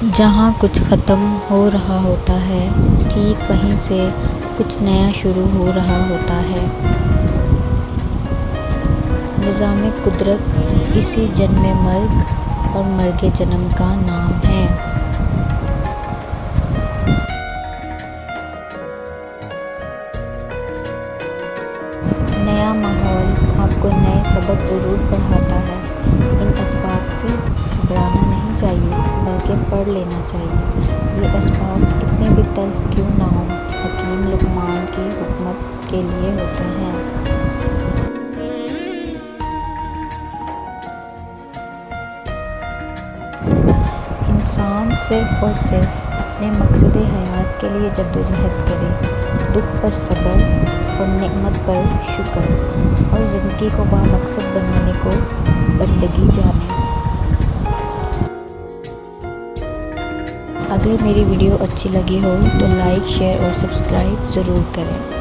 جہاں کچھ ختم ہو رہا ہوتا ہے، ٹھیک وہیں سے کچھ نیا شروع ہو رہا ہوتا ہے۔ نظام قدرت اسی جنم مرگ اور مرگ جنم کا نام ہے۔ نیا ماحول آپ کو نئے سبق ضرور پڑھاتا ہے۔ ان اسباق سے گھبرانا نہیں چاہیے بلکہ پڑھ لینا چاہیے۔ یہ اسباق کتنے بھی تلخ کیوں نہ ہوں، حکیم لقمان کی حکمت کے لیے ہوتے ہیں۔ انسان صرف اور صرف اپنے مقصد حیات کے لیے جدوجہد کرے، دکھ پر صبر اور نعمت پر شکر، اور زندگی کو بامقصد بنانے کو بندگی جانے۔ اگر میری ویڈیو اچھی لگی ہو تو لائک، شیئر اور سبسکرائب ضرور کریں۔